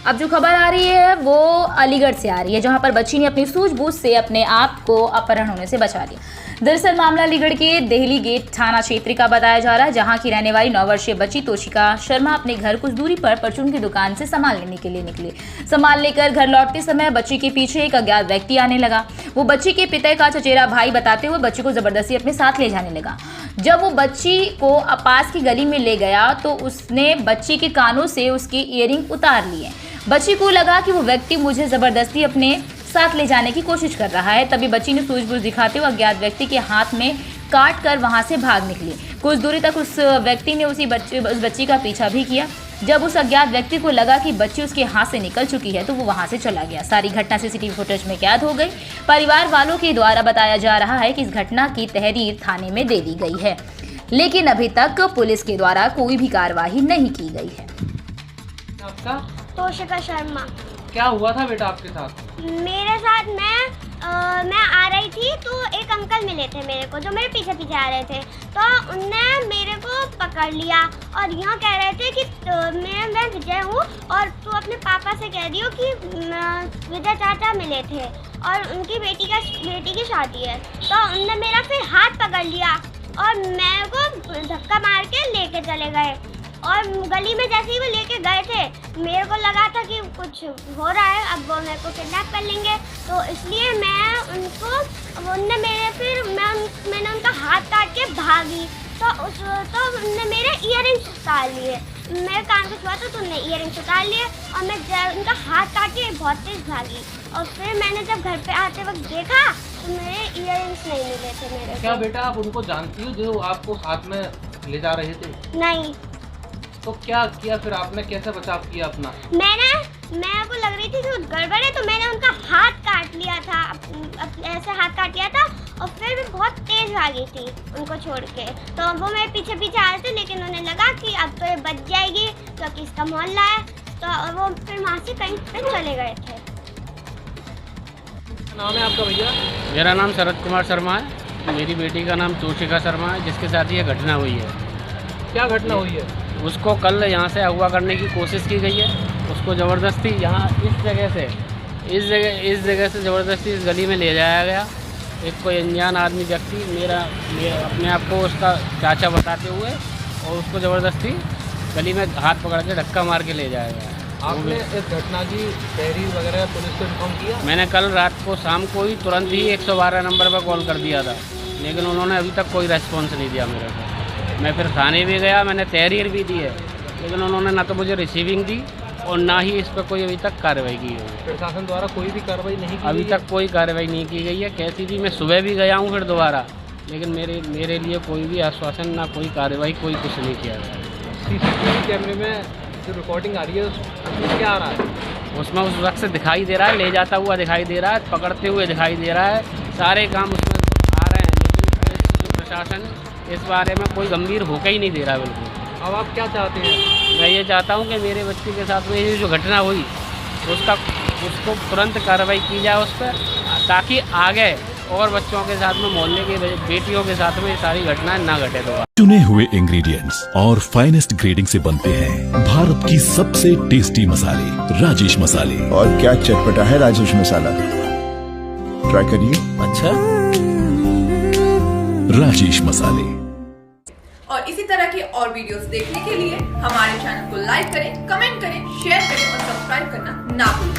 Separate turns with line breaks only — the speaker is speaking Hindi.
अब जो खबर आ रही है वो अलीगढ़ से आ रही है, जहां पर बच्ची ने अपनी सूझबूझ से अपने आप को अपहरण होने से बचा लिया। दरअसल मामला अलीगढ़ के देहली गेट थाना क्षेत्र का बताया जा रहा है, जहां की रहने वाली 9 वर्षीय बच्ची तोशिका शर्मा अपने घर कुछ दूरी पर परचून की दुकान से सामान लेने के लिए निकली। सामान लेकर घर लौटते समय बच्ची के पीछे एक अज्ञात व्यक्ति आने लगा। वो बच्ची के पिता का चचेरा भाई बताते हुए बच्ची को जबरदस्ती अपने साथ ले जाने लगा। जब वो बच्ची को पास की गली में ले गया तो उसने बच्ची के कानों से उसके ईयरिंग उतार लिए। बच्ची को लगा कि वो व्यक्ति मुझे जबरदस्ती अपने साथ ले जाने की कोशिश कर रहा है, तभी बच्ची ने सूझबूझ दिखाते हुए अज्ञात व्यक्ति के हाथ में काट कर वहां से भाग निकली। कुछ दूरी तक उस व्यक्ति ने उस बच्ची का पीछा भी किया। जब उस अज्ञात व्यक्ति को लगा कि बच्ची उसके हाथ से निकल चुकी है तो वो वहां से चला गया। सारी घटना सीसीटीवी फुटेज में कैद हो गई। परिवार वालों के द्वारा बताया जा रहा है कि इस घटना की तहरीर थाने में दे दी गई है, लेकिन अभी तक पुलिस के द्वारा कोई भी कार्रवाई नहीं की गई है।
आपका?
तोशिका शर्मा।
क्या हुआ था बेटा आपके साथ?
मेरे साथ मैं आ रही थी तो एक अंकल मिले थे मेरे को, जो मेरे पीछे पीछे आ रहे थे। तो उनने मेरे को पकड़ लिया और यहाँ कह रहे थे कि मैं विजय हूँ और तू अपने पापा से कह दियो कि विजय चाचा मिले थे और उनकी बेटी की शादी है। तो उनने मेरा फिर हाथ पकड़ लिया और मेरे को धक्का मार के लेके चले गए। और गली में जैसे ही वो लेके गए थे मेरे को लगा था कि कुछ हो रहा है, अब वो मेरे को किडनैप कर लेंगे, तो इसलिए मैंने उनका हाथ काट के भागी। तो उनने मेरे ईयरिंग्स उतार लिए, मेरे कान को छुआ तो उनने ईयरिंग्स उतार लिए और मैं उनका हाथ काट के बहुत तेज भागी। और फिर मैंने जब घर पे आते वक्त देखा तो मेरे ईयरिंग्स नहीं मिले थे मेरे।
क्या बेटा आप उनको जानती हो जो आपको साथ में ले जा रहे थे?
नहीं।
तो क्या किया फिर आपने, कैसे बचाव किया अपना?
मेरे को लग रही थी कि गड़बड़ है तो मैंने उनका हाथ काट लिया था, ऐसे हाथ काट लिया था और फिर भी बहुत तेज भागी थी उनको छोड़ के। तो वो मेरे पीछे पीछे आ रहे थे, लेकिन उन्हें लगा कि अब तो ये बच जाएगी क्योंकि इसका मोहल्ला है, तो वो फिर वहाँ से कहीं पे चले गए थे।
नाम है आपका भैया?
मेरा नाम शरद कुमार शर्मा है। मेरी बेटी का नाम तोशिका शर्मा है, जिसके साथ ये घटना हुई है।
क्या घटना हुई है?
उसको कल यहाँ से अगवा करने की कोशिश की गई है। उसको ज़बरदस्ती यहाँ इस जगह से ज़बरदस्ती इस गली में ले जाया गया। एक कोई अनजान आदमी व्यक्ति मेरा अपने आप को उसका चाचा बताते हुए और उसको ज़बरदस्ती गली में हाथ पकड़ के धक्का मार के ले जाया गया।
आपने इस घटना की तहरीर वगैरह पुलिस को इन्फॉर्म किया?
मैंने कल रात को शाम को ही तुरंत ही 112 नंबर पर कॉल कर दिया था, लेकिन उन्होंने अभी तक कोई रेस्पॉन्स नहीं दिया मेरे को। मैं फिर थाने भी गया, मैंने तहरीर भी दी है, लेकिन उन्होंने ना तो मुझे रिसीविंग दी और ना ही इस पर कोई अभी तक कार्रवाई की है।
प्रशासन द्वारा कोई भी कार्रवाई नहीं की?
अभी तक कोई कार्रवाई नहीं की गई है। कैसी भी मैं सुबह भी गया हूँ फिर दोबारा, लेकिन मेरे लिए कोई भी आश्वासन, ना कोई कार्रवाई, कोई कुछ नहीं किया गया।
सीसीटीवी कैमरे में जो रिकॉर्डिंग आ रही है उसमें क्या आ रहा है?
उसमें उस वक्त से दिखाई दे रहा है, ले जाता हुआ दिखाई दे रहा है, पकड़ते हुए दिखाई दे रहा है, सारे काम उसमें आ रहे हैं, लेकिन प्रशासन इस बारे में कोई गंभीर होकर ही नहीं दे रहा बिल्कुल।
अब आप क्या चाहते हैं?
मैं ये चाहता हूँ कि मेरे बच्चे के साथ में ये जो घटना हुई उसको तुरंत कार्रवाई की जाए उस पर, ताकि आगे और बच्चों के साथ में, मोहल्ले की बेटियों के साथ में ये सारी घटनाएं ना घटे दोबारा।
चुने हुए इंग्रेडिएंट्स और फाइनेस्ट ग्रेडिंग से बनते हैं भारत की सबसे टेस्टी मसाले, राजेश मसाले।
और क्या चटपटा है राजेश मसाला, ट्राई करिए।
अच्छा, राजेश मसाले।
और इसी तरह के और वीडियोस देखने के लिए हमारे चैनल को लाइक करें, कमेंट करें, शेयर करें और सब्सक्राइब करना ना भूलें।